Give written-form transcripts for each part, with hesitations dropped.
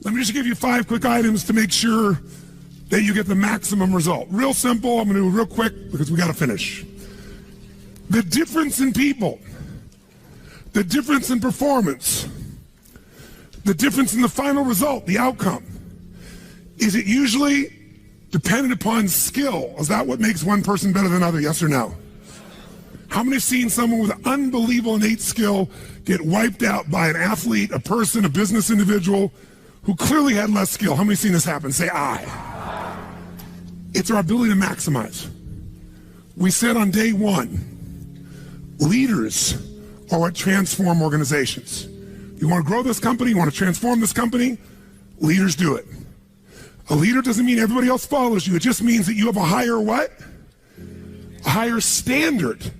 Let me just give you 5 quick items to make sure that you get the maximum result. Real simple. I'm going to do it real quick because we got to finish. The difference in people, the difference in performance, the difference in the final result, the outcome, is it usually dependent upon skill? Is that what makes one person better than another? Yes or no? How many have seen someone with unbelievable innate skill get wiped out by an athlete, a person, a business individual who clearly had less skill? How many have seen this happen? Say aye. It's our ability to maximize. We said on day 1, leaders are what transform organizations. You want to grow this company? You want to transform this company? Leaders do it. A leader doesn't mean everybody else follows you. It just means that you have a higher what? A higher standard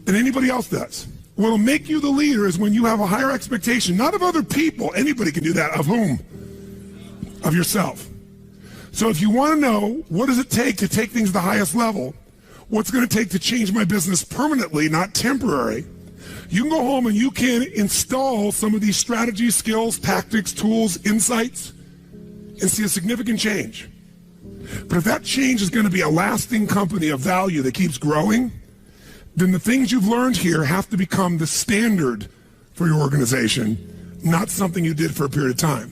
than anybody else does. What will make you the leader is when you have a higher expectation, not of other people. Anybody can do that. Of whom? Of yourself. So if you want to know what does it take to take things to the highest level, what's going to take to change my business permanently, not temporary, you can go home and you can install some of these strategies, skills, tactics, tools, insights, and see a significant change. But if that change is going to be a lasting company of value that keeps growing, then the things you've learned here have to become the standard for your organization, not something you did for a period of time.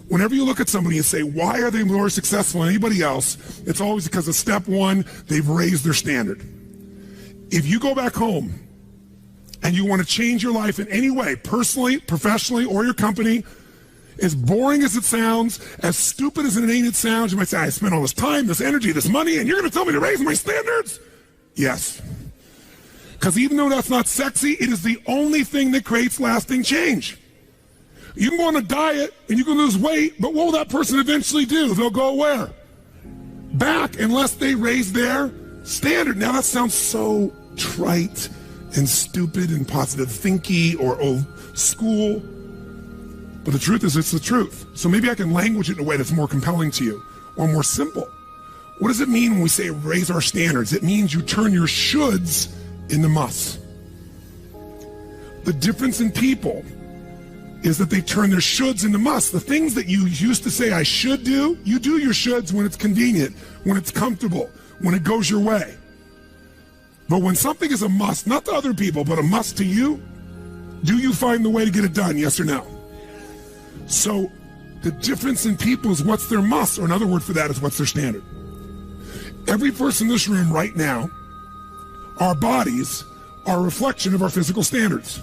Whenever you look at somebody and say, why are they more successful than anybody else? It's always because of step 1, they've raised their standard. If you go back home and you want to change your life in any way, personally, professionally, or your company, as boring as it sounds, as stupid as it ain't it sounds, you might say, I spent all this time, this energy, this money, and you're going to tell me to raise my standards? Yes. Because even though that's not sexy, it is the only thing that creates lasting change. You can go on a diet and you can lose weight, but what will that person eventually do? They'll go where? Back, unless they raise their standard. Now that sounds so trite and stupid and positive thinky or old school, but the truth is it's the truth. So maybe I can language it in a way that's more compelling to you or more simple. What does it mean when we say raise our standards? It means you turn your shoulds into musts. The difference in people is that they turn their shoulds into musts. The things that you used to say I should do, you do your shoulds when it's convenient, when it's comfortable, when it goes your way. But when something is a must, not to other people, but a must to you, do you find the way to get it done, yes or no? So the difference in people is what's their must, or another word for that is what's their standard. Every person in this room right now, our bodies are a reflection of our physical standards.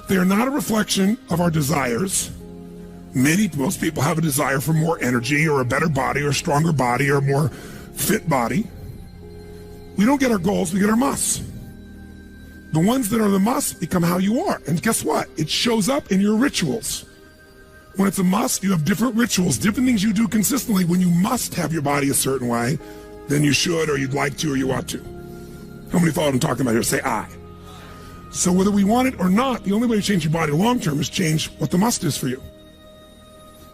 They are not a reflection of our desires. Most people have a desire for more energy or a better body or a stronger body or a more fit body. We don't get our goals, we get our musts. The ones that are the musts become how you are. And guess what? It shows up in your rituals. When it's a must, you have different rituals, different things you do consistently when you must have your body a certain way than you should or you'd like to or you ought to. How many follow what I'm talking about here? Say aye. So whether we want it or not, the only way to change your body long term is change what the must is for you.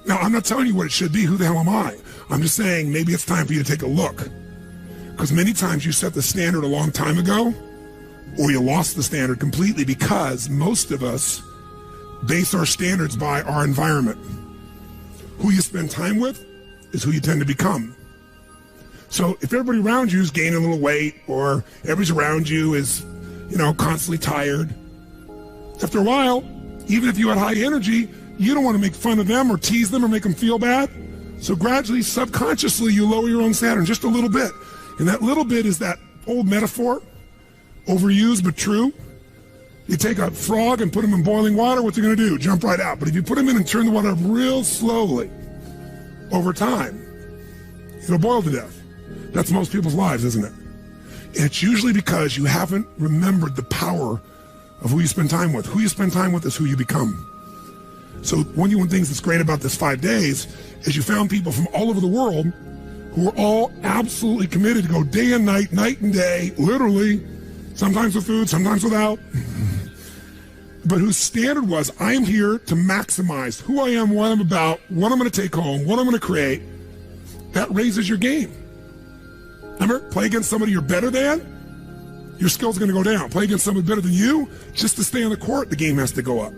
Now, I'm not telling you what it should be. Who the hell am I? I'm just saying maybe it's time for you to take a look. Because many times you set the standard a long time ago, or you lost the standard completely because most of us base our standards by our environment. Who you spend time with is who you tend to become. So if everybody around you is gaining a little weight, or everybody around you is, constantly tired, after a while, even if you had high energy, you don't want to make fun of them or tease them or make them feel bad. So gradually, subconsciously, you lower your own standard just a little bit. And that little bit is that old metaphor, overused but true. You take a frog and put him in boiling water, what's he going to do? Jump right out. But if you put him in and turn the water up real slowly, over time, it'll boil to death. That's most people's lives, isn't it? And it's usually because you haven't remembered the power of who you spend time with. Who you spend time with is who you become. So one of the things that's great about this 5 days is you found people from all over the world who are all absolutely committed to go day and night, night and day, literally, sometimes with food, sometimes without, but whose standard was, I am here to maximize who I am, what I'm about, what I'm going to take home, what I'm going to create. That raises your game. Remember, play against somebody you're better than, your skill's going to go down. Play against somebody better than you, just to stay on the court, the game has to go up.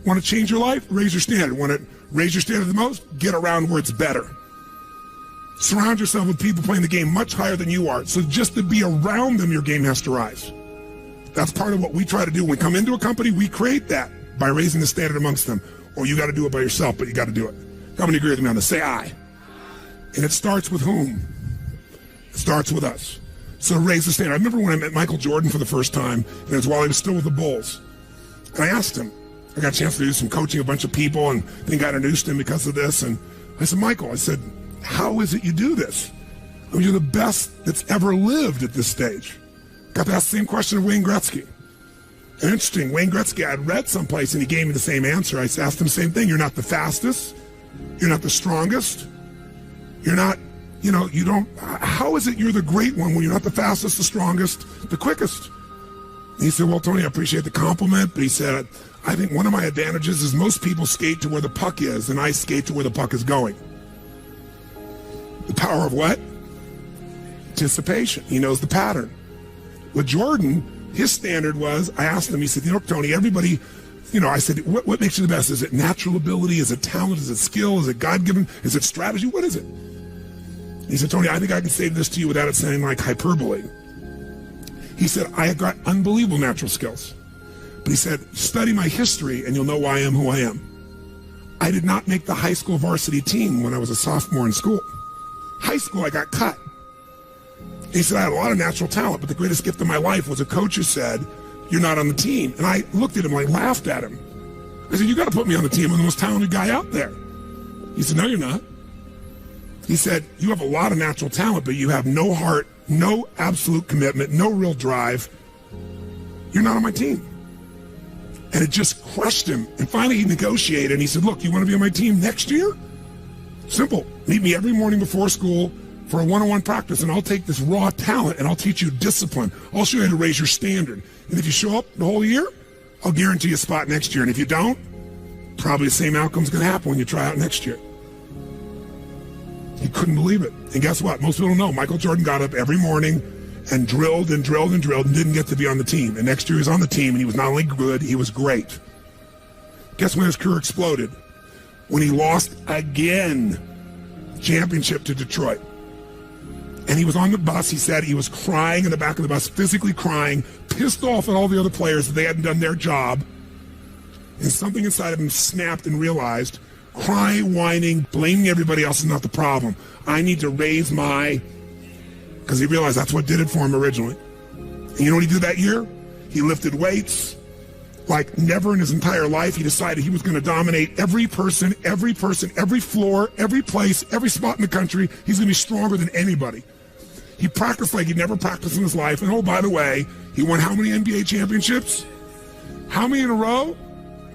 Want to change your life? Raise your standard. Want to Raise your standard the most, get around where it's better. Surround yourself with people playing the game much higher than you are. So just to be around them, your game has to rise. That's part of what we try to do. When we come into a company, we create that by raising the standard amongst them. Or you got to do it by yourself, but you got to do it. How many agree with me on this? Say I. And it starts with whom? It starts with us. So raise the standard. I remember when I met Michael Jordan for the first time, and it was while he was still with the Bulls. And I asked him, I got a chance to do some coaching, a bunch of people, and then got introduced to him because of this. And I said, Michael, I said, how is it you do this? I mean, you're the best that's ever lived at this stage. Got to ask the same question of Wayne Gretzky. And interesting, Wayne Gretzky, I had read someplace and he gave me the same answer. I asked him the same thing. You're not the fastest. You're not the strongest. You're not, you don't, how is it you're the great one when you're not the fastest, the strongest, the quickest? And he said, well, Tony, I appreciate the compliment, but he said, I think one of my advantages is most people skate to where the puck is, and I skate to where the puck is going. The power of what? Anticipation. He knows the pattern. With Jordan, his standard was, I asked him, he said, Tony, everybody, I said, what makes you the best? Is it natural ability? Is it talent? Is it skill? Is it God-given? Is it strategy? What is it? He said, Tony, I think I can say this to you without it sounding like hyperbole. He said, I have got unbelievable natural skills. But he said, study my history and you'll know why I am who I am. I did not make the high school varsity team when I was a sophomore in school. High school, I got cut. He said, I had a lot of natural talent, but the greatest gift of my life was a coach who said, you're not on the team. And I looked at him, I laughed at him. I said, you got to put me on the team. I'm the most talented guy out there. He said, no, you're not. He said, you have a lot of natural talent, but you have no heart, no absolute commitment, no real drive. You're not on my team. And it just crushed him. And finally he negotiated and he said, look, you want to be on my team next year? Simple. Meet me every morning before school for a one-on-one practice, and I'll take this raw talent and I'll teach you discipline. I'll show you how to raise your standard. And if you show up the whole year, I'll guarantee you a spot next year. And if you don't, probably the same outcome's going to happen when you try out next year. He couldn't believe it. And guess what? Most people don't know. Michael Jordan got up every morning and drilled and drilled and drilled and didn't get to be on the team. And next year he was on the team, and he was not only good, he was great. Guess when his career exploded? When he lost again, championship to Detroit. And he was on the bus. He said he was crying in the back of the bus, physically crying, pissed off at all the other players that they hadn't done their job. And something inside of him snapped and realized, crying, whining, blaming everybody else is not the problem. I need to raise my... Because he realized that's what did it for him originally. And you know what he did that year? He lifted weights like never in his entire life. He decided he was going to dominate every person, every floor, every place, every spot in the country. He's going to be stronger than anybody. He practiced like he'd never practiced in his life. And oh, by the way, he won how many NBA championships? How many in a row?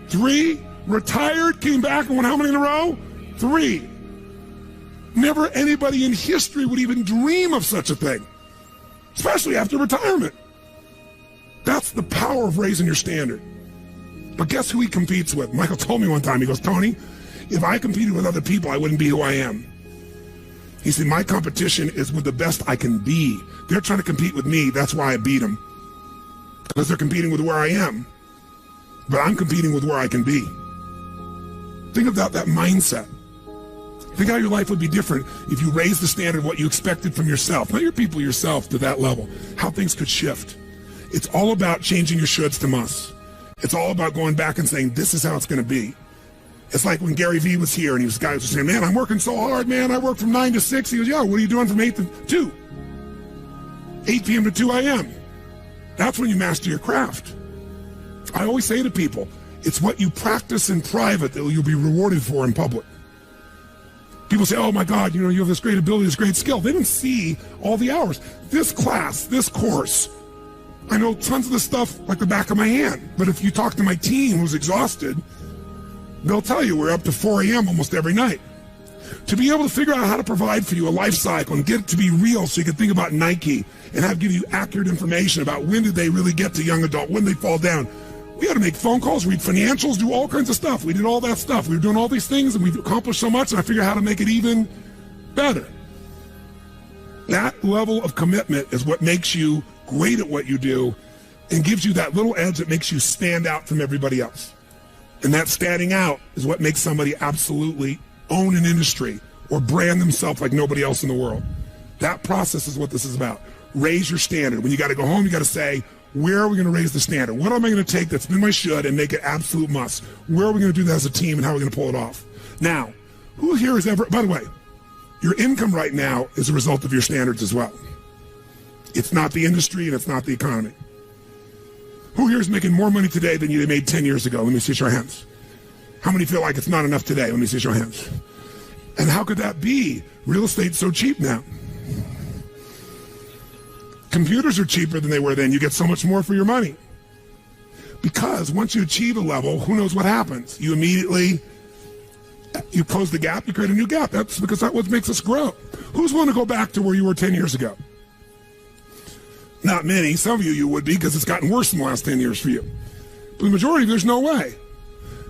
3. Retired, came back and won how many in a row? 3. Never anybody in history would even dream of such a thing, especially after retirement. That's the power of raising your standard. But guess who he competes with? Michael told me one time, he goes, Tony, if I competed with other people, I wouldn't be who I am. He said, my competition is with the best I can be. They're trying to compete with me. That's why I beat them. Because they're competing with where I am. But I'm competing with where I can be. Think about that mindset. Think how your life would be different if you raised the standard of what you expected from yourself, not your people, yourself, to that level, how things could shift. It's all about changing your shoulds to musts. It's all about going back and saying, this is how it's going to be. It's like when Gary Vee was here and he was guys were saying, man, I'm working so hard, man. I work from 9 to 6. He goes, yeah, what are you doing from 8 to 2? 8 p.m. to 2 a.m. That's when you master your craft. I always say to people, it's what you practice in private that you'll be rewarded for in public. People say, oh my God, you have this great ability, this great skill. They didn't see all the hours. This class, this course, I know tons of the stuff like the back of my hand. But if you talk to my team who's exhausted, they'll tell you we're up to 4 a.m. almost every night. To be able to figure out how to provide for you a life cycle and get it to be real so you can think about Nike and give you accurate information about when did they really get to young adult, when they fall down. We had to make phone calls, read financials, do all kinds of stuff. We did all that stuff. We were doing all these things, and we've accomplished so much, and I figured out how to make it even better. That level of commitment is what makes you great at what you do and gives you that little edge that makes you stand out from everybody else. And that standing out is what makes somebody absolutely own an industry or brand themselves like nobody else in the world. That process is what this is about. Raise your standard. When you got to go home, you got to say, where are we going to raise the standard? What am I going to take that's been my should and make it absolute must? Where are we going to do that as a team, and how are we going to pull it off? Now, who here has ever, by the way, your income right now is a result of your standards as well. It's not the industry and it's not the economy. Who here is making more money today than you made 10 years ago? Let me see your hands. How many feel like it's not enough today? Let me see your hands. And how could that be? Real estate's so cheap now. Computers are cheaper than they were then. You get so much more for your money. Because once you achieve a level, who knows what happens? You immediately, you close the gap, you create a new gap. That's because that's what makes us grow. Who's willing to go back to where you were 10 years ago? Not many. Some of you would be, because it's gotten worse in the last 10 years for you. But the majority, there's no way.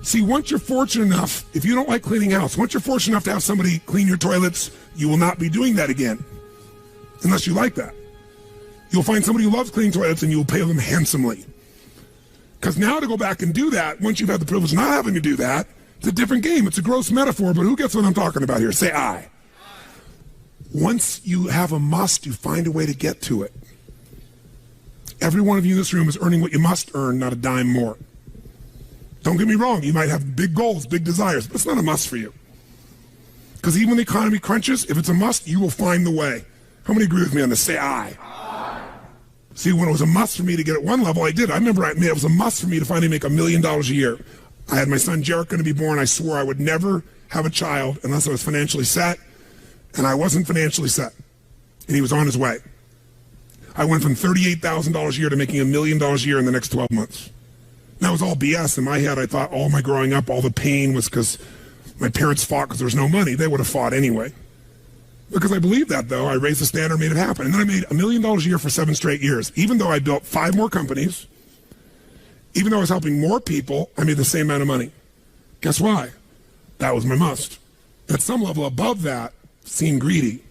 See, once you're fortunate enough, if you don't like cleaning house, once you're fortunate enough to have somebody clean your toilets, you will not be doing that again. Unless you like that. You'll find somebody who loves cleaning toilets and you'll pay them handsomely. Because now to go back and do that, once you've had the privilege of not having to do that, it's a different game. It's a gross metaphor, but who gets what I'm talking about here? Say I. Once you have a must, you find a way to get to it. Every one of you in this room is earning what you must earn, not a dime more. Don't get me wrong, you might have big goals, big desires, but it's not a must for you. Because even when the economy crunches, if it's a must, you will find the way. How many agree with me on this? Say I. See, when it was a must for me to get at one level, I did. I remember it was a must for me to finally make $1 million a year. I had my son Jarek going to be born. I swore I would never have a child unless I was financially set, and I wasn't financially set, and he was on his way. I went from $38,000 a year to making $1 million a year in the next 12 months. And that was all BS. In my head, I thought all my growing up, all the pain was because my parents fought because there was no money. They would have fought anyway. Because I believed that, though, I raised the standard, made it happen. And then I made $1 million a year for 7 straight years. Even though I built 5 more companies, even though I was helping more people, I made the same amount of money. Guess why? That was my must. At some level above that, seemed greedy.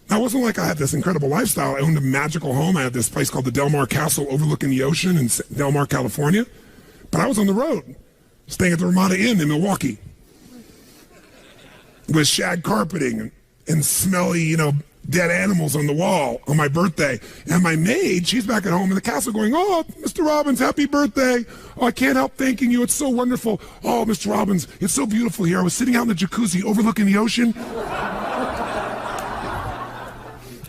Now, it wasn't like I had this incredible lifestyle. I owned a magical home. I had this place called the Del Mar Castle overlooking the ocean in Del Mar, California. But I was on the road, staying at the Ramada Inn in Milwaukee with shag carpeting and smelly, dead animals on the wall on my birthday. And my maid, she's back at home in the castle going, "Oh, Mr. Robbins, happy birthday. Oh, I can't help thanking you. It's so wonderful. Oh, Mr. Robbins, it's so beautiful here. I was sitting out in the jacuzzi overlooking the ocean.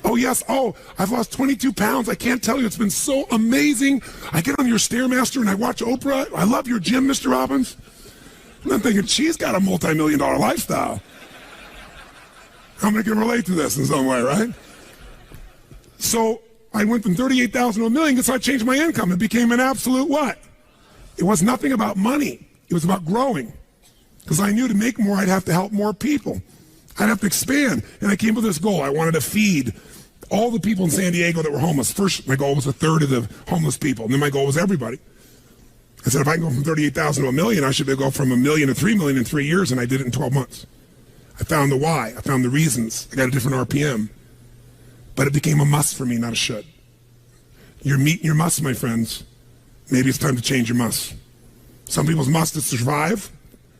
Oh, yes. Oh, I've lost 22 pounds. I can't tell you. It's been so amazing. I get on your Stairmaster and I watch Oprah. I love your gym, Mr. Robbins." And I'm thinking, she's got a multi-million-dollar lifestyle. How many can relate to this in some way, right? So I went from 38,000 to $1 million, so I changed my income. It became an absolute what? It was nothing about money. It was about growing. Because I knew to make more, I'd have to help more people. I'd have to expand. And I came with this goal. I wanted to feed all the people in San Diego that were homeless. First, my goal was 1/3 of the homeless people. And then my goal was everybody. I said, if I can go from 38,000 to $1 million, I should be able to go from $1 million to $3 million in 3 years, and I did it in 12 months. I found the why. I found the reasons. I got a different RPM. But it became a must for me, not a should. You're meeting your must, my friends. Maybe it's time to change your must. Some people's must is to survive.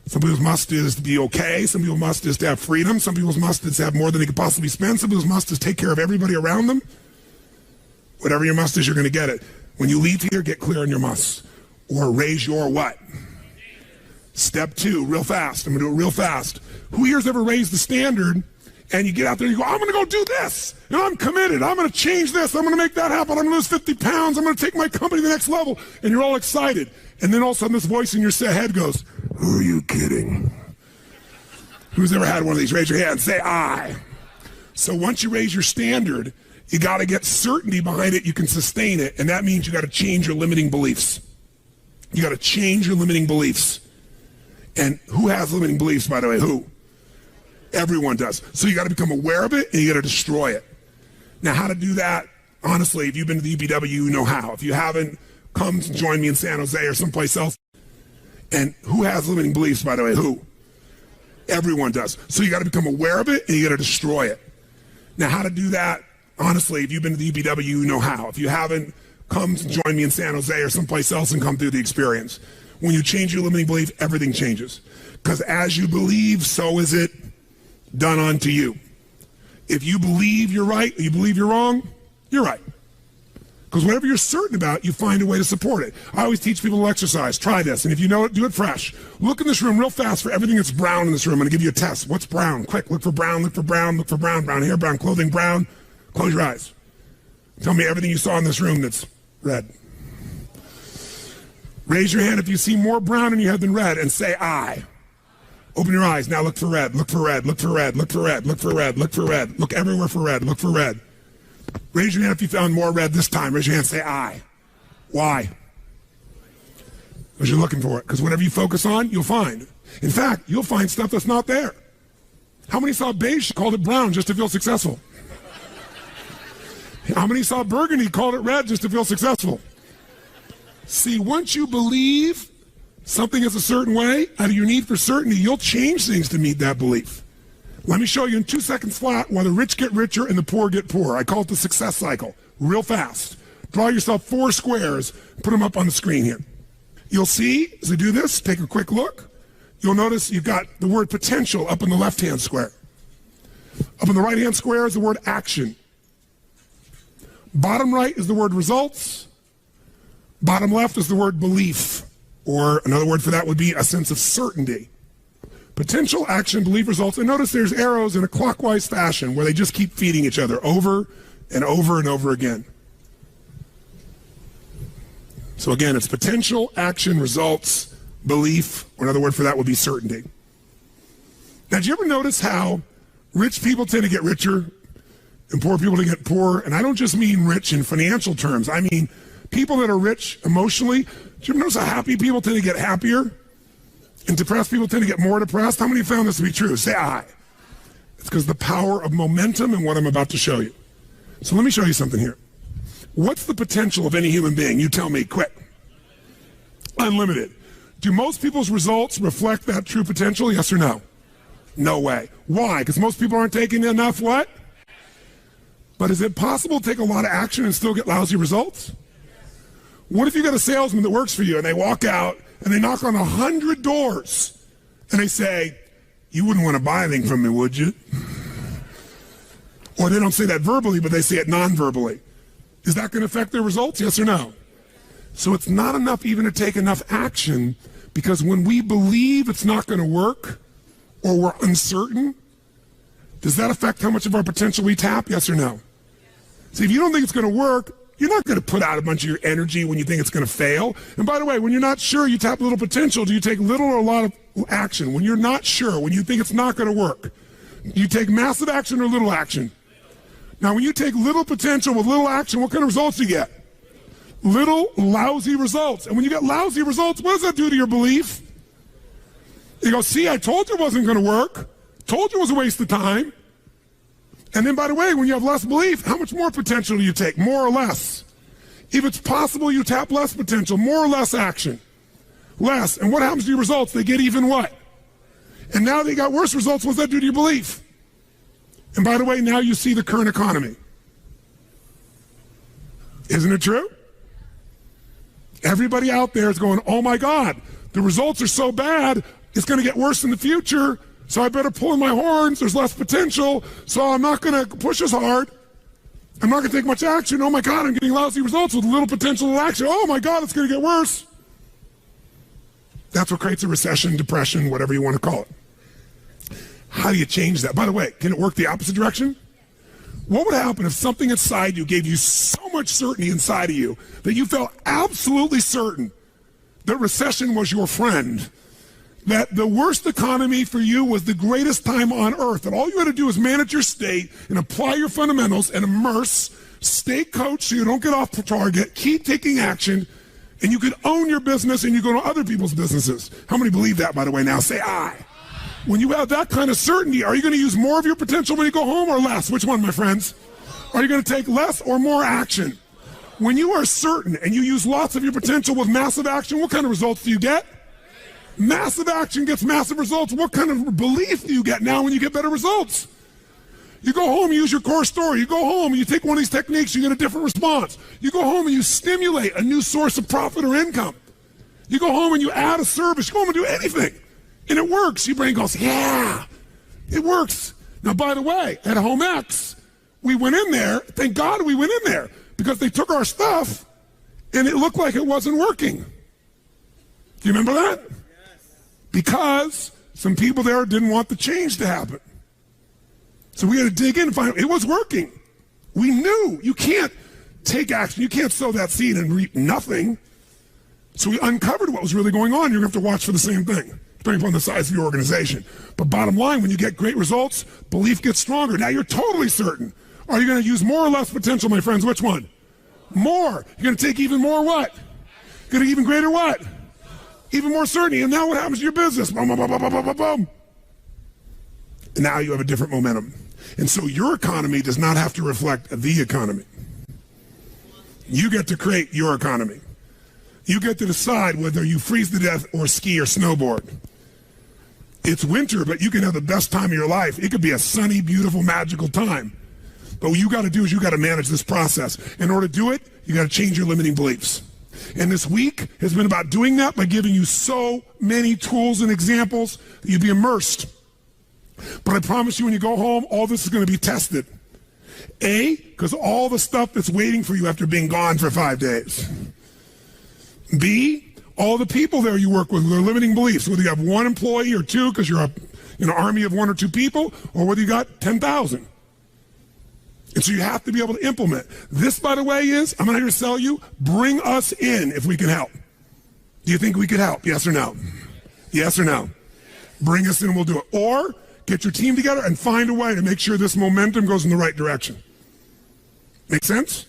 Some people's must is to be okay. Some people's must is to have freedom. Some people's must is to have more than they could possibly spend. Some people's must is take care of everybody around them. Whatever your must is, you're going to get it. When you leave here, get clear on your must. Or raise your what? Step 2, real fast. I'm going to do it real fast. Who here's ever raised the standard and you get out there and you go, I'm going to go do this, and I'm committed. I'm going to change this. I'm going to make that happen. I'm going to lose 50 pounds. I'm going to take my company to the next level. And you're all excited. And then all of a sudden this voice in your head goes, who are you kidding? Who's ever had one of these? Raise your hand. Say I. So once you raise your standard, you got to get certainty behind it. You can sustain it. And that means you got to change your limiting beliefs. You got to change your limiting beliefs. And who has limiting beliefs, by the way? Who? Everyone does. So you got to become aware of it, and you got to destroy it. Now, how to do that? Honestly, if you've been to the UPW, you know how. If you haven't, come join me in San Jose or someplace else. And who has limiting beliefs, by the way? Who? Everyone does. So you got to become aware of it, and you got to destroy it. Now, how to do that? Honestly, if you've been to the UPW, you know how. If you haven't, come join me in San Jose or someplace else and come through the experience. When you change your limiting belief, everything changes. Because as you believe, so is it done unto you. If you believe you're right, or you believe you're wrong, you're right. Because whatever you're certain about, you find a way to support it. I always teach people to exercise. Try this. And if you know it, do it fresh. Look in this room real fast for everything that's brown in this room. I'm going to give you a test. What's brown? Quick. Look for brown. Look for brown. Look for brown. Brown hair, brown clothing, brown. Close your eyes. Tell me everything you saw in this room that's red. Raise your hand if you see more brown in your head than red and say I. Open your eyes. Now look for red. Look for red. Look for red. Look for red. Look for red. Look for red. Look everywhere for red. Look for red. Raise your hand if you found more red this time. Raise your hand and say I. Why? Because you're looking for it. Because whatever you focus on, you'll find. In fact, you'll find stuff that's not there. How many saw beige, called it brown just to feel successful? How many saw burgundy, called it red just to feel successful? See, once you believe something is a certain way, out of your need for certainty, you'll change things to meet that belief. Let me show you in 2 seconds flat why the rich get richer and the poor get poorer. I call it the success cycle. Real fast. Draw yourself 4 squares, put them up on the screen here. You'll see, as I do this, take a quick look. You'll notice you've got the word potential up in the left-hand square. Up in the right-hand square is the word action. Bottom right is the word results. Bottom left is the word belief, or another word for that would be a sense of certainty. Potential, action, belief, results. And notice there's arrows in a clockwise fashion where they just keep feeding each other over and over and over again. So again, it's potential, action, results, belief, or another word for that would be certainty. Now, do you ever notice how rich people tend to get richer and poor people to get poorer? And I don't just mean rich in financial terms. I mean people that are rich emotionally. Do you ever notice how happy people tend to get happier? And depressed people tend to get more depressed? How many found this to be true? Say aye. It's because the power of momentum and what I'm about to show you. So let me show you something here. What's the potential of any human being? You tell me, quick. Unlimited. Do most people's results reflect that true potential? Yes or no? No way. Why? Because most people aren't taking enough what? But is it possible to take a lot of action and still get lousy results? What if you got a salesman that works for you and they walk out and they knock on 100 doors and they say, you wouldn't want to buy anything from me, would you? Or they don't say that verbally, but they say it non-verbally. Is that going to affect their results? Yes or no? So it's not enough even to take enough action, because when we believe it's not going to work or we're uncertain, does that affect how much of our potential we tap? Yes or no? See, if you don't think it's going to work, you're not going to put out a bunch of your energy when you think it's going to fail. And by the way, when you're not sure, you tap little potential. Do you take little or a lot of action? When you're not sure, when you think it's not going to work, you take massive action or little action? Now, when you take little potential with little action, what kind of results do you get? Little lousy results. And when you get lousy results, what does that do to your belief? You go, see, I told you it wasn't going to work. Told you it was a waste of time. And then, by the way, when you have less belief, how much more potential do you take? More or less? If it's possible, you tap less potential, more or less action. Less. And what happens to your results? They get even what? And now they got worse results. What's that do to your belief? And by the way, now you see the current economy. Isn't it true? Everybody out there is going, oh my God, the results are so bad, it's going to get worse in the future. So I better pull in my horns. There's less potential. So I'm not going to push as hard. I'm not going to take much action. Oh my God, I'm getting lousy results with little potential action. Oh my God, it's going to get worse. That's what creates a recession, depression, whatever you want to call it. How do you change that? By the way, can it work the opposite direction? What would happen if something inside you gave you so much certainty inside of you that you felt absolutely certain that recession was your friend? That the worst economy for you was the greatest time on earth, and all you had to do was manage your state and apply your fundamentals and immerse, stay coached so you don't get off the target, keep taking action, and you could own your business and you go to other people's businesses. How many believe that, by the way? Now say aye. When you have that kind of certainty, are you going to use more of your potential when you go home or less? Which one, my friends? Are you going to take less or more action? When you are certain and you use lots of your potential with massive action, what kind of results do you get? Massive action gets massive results. What kind of belief do you get now when you get better results? You go home, you use your core story. You go home and you take one of these techniques, you get a different response. You go home and you stimulate a new source of profit or income. You go home and you add a service. You go home and do anything. And it works. Your brain goes, yeah, it works. Now, by the way, at Home X, we went in there. Thank God we went in there because they took our stuff and it looked like it wasn't working. Do you remember that? Yes. Because some people there didn't want the change to happen. So we had to dig in and find out it was working. We knew you can't take action. You can't sow that seed and reap nothing. So we uncovered what was really going on. You're going to have to watch for the same thing, depending upon the size of your organization. But bottom line, when you get great results, belief gets stronger. Now you're totally certain. Are you going to use more or less potential, my friends? Which one? More. You're going to take even more what? You're going to even greater what? Even more certainty. And now what happens to your business? Boom, boom, boom, boom, boom, boom, boom. And now you have a different momentum. And so your economy does not have to reflect the economy. You get to create your economy. You get to decide whether you freeze to death or ski or snowboard. It's winter, but you can have the best time of your life. It could be a sunny, beautiful, magical time. But what you got to do is you got to manage this process. In order to do it, you got to change your limiting beliefs. And this week has been about doing that by giving you so many tools and examples that you'd be immersed. But I promise you when you go home, all this is going to be tested. A, because all the stuff that's waiting for you after being gone for 5 days. B, all the people there you work with, their limiting beliefs, whether you have one employee or two because you're an army of 1 or 2 people, or whether you got 10,000. And so you have to be able to implement. This, by the way, I'm not here to sell you, bring us in if we can help. Do you think we could help? Yes or no? Yes or no? Bring us in and we'll do it. Or get your team together and find a way to make sure this momentum goes in the right direction. Make sense?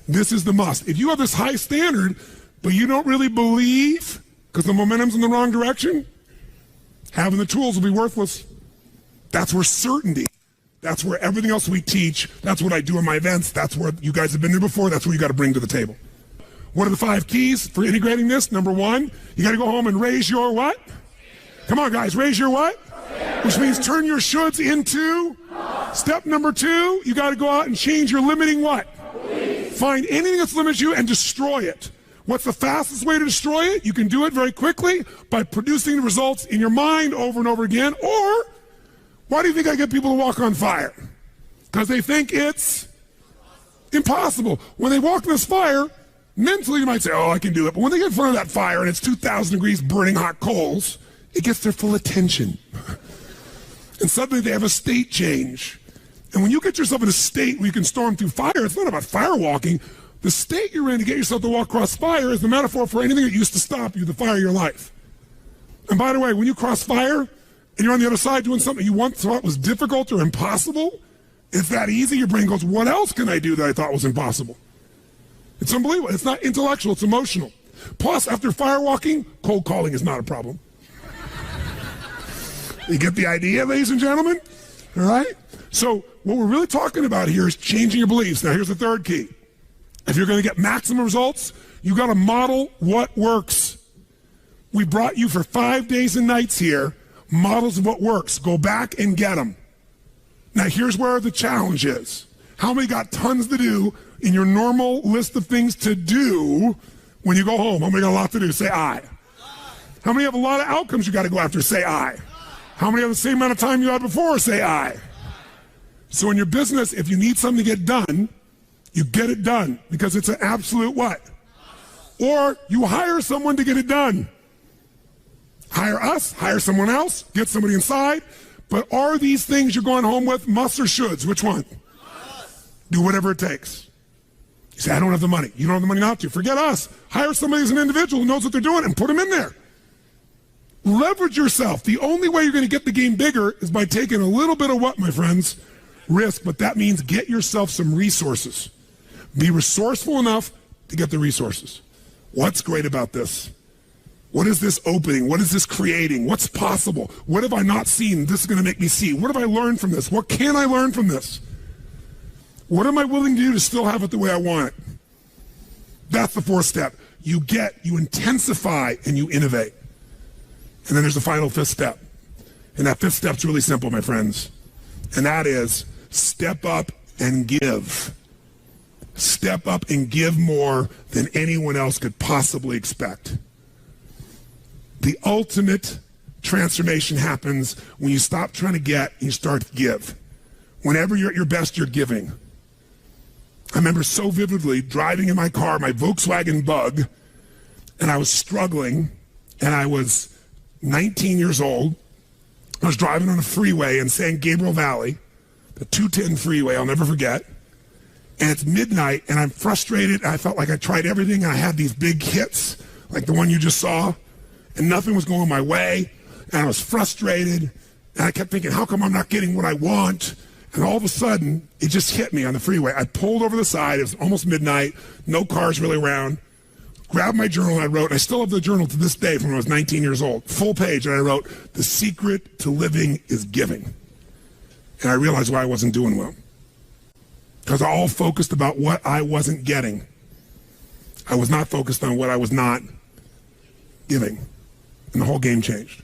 This is the must. If you have this high standard, but you don't really believe because the momentum's in the wrong direction, having the tools will be worthless. That's where certainty, that's where everything else we teach, that's what I do in my events, that's where you guys have been there before, that's what you got to bring to the table. What are the 5 keys for integrating this? Number 1, you got to go home and raise your what? Come on, guys, raise your what? Which means turn your shoulds into. Step number 2, you got to go out and change your limiting what? Find anything that's limiting you and destroy it. What's the fastest way to destroy it? You can do it very quickly by producing the results in your mind over and over again. Or, why do you think I get people to walk on fire? Because they think it's impossible. When they walk in this fire, mentally you might say, oh, I can do it. But when they get in front of that fire and it's 2,000 degrees burning hot coals, it gets their full attention. And suddenly they have a state change. And when you get yourself in a state where you can storm through fire, it's not about fire walking. The state you're in to get yourself to walk across fire is the metaphor for anything that used to stop you, the fire of your life. And by the way, when you cross fire and you're on the other side doing something you once thought was difficult or impossible, it's that easy, your brain goes, what else can I do that I thought was impossible? It's unbelievable. It's not intellectual, it's emotional. Plus, after fire walking, cold calling is not a problem. You get the idea, ladies and gentlemen? All right? So what we're really talking about here is changing your beliefs. Now, here's the 3rd key. If you're going to get maximum results, you got to model what works. We brought you for 5 days and nights here, models of what works. Go back and get them. Now, here's where the challenge is. How many got tons to do in your normal list of things to do when you go home? How many got a lot to do? Say I. How many have a lot of outcomes you got to go after? Say I. How many have the same amount of time you had before? Say I. So in your business, if you need something to get done, you get it done because it's an absolute what? Or you hire someone to get it done. Hire us, hire someone else, get somebody inside. But are these things you're going home with musts or shoulds? Which one? Do whatever it takes. You say, I don't have the money. You don't have the money not to. Forget us. Hire somebody as an individual who knows what they're doing and put them in there. Leverage yourself. The only way you're going to get the game bigger is by taking a little bit of what, my friends? Risk. But that means get yourself some resources. Be resourceful enough to get the resources. What's great about this? What is this opening? What is this creating? What's possible? What have I not seen? This is going to make me see. What have I learned from this? What can I learn from this? What am I willing to do to still have it the way I want it? That's the 4th step. You intensify, and you innovate. And then there's the final 5th step. And that 5th step's really simple, my friends. And that is step up and give. Step up and give more than anyone else could possibly expect. The ultimate transformation happens when you stop trying to get and you start to give. Whenever you're at your best, you're giving. I remember so vividly driving in my car, my Volkswagen Bug, and I was struggling, and I was 19 years old. I was driving on a freeway in San Gabriel Valley, the 210 freeway, I'll never forget. And it's midnight, and I'm frustrated. I felt like I tried everything, and I had these big hits, like the one you just saw, and nothing was going my way. And I was frustrated, and I kept thinking, how come I'm not getting what I want? And all of a sudden, it just hit me on the freeway. I pulled over the side. It was almost midnight, no cars really around. Grabbed my journal, and I wrote, I still have the journal to this day from when I was 19 years old, full page, and I wrote, the secret to living is giving. And I realized why I wasn't doing well. Because I all focused about what I wasn't getting. I was not focused on what I was not giving. And the whole game changed.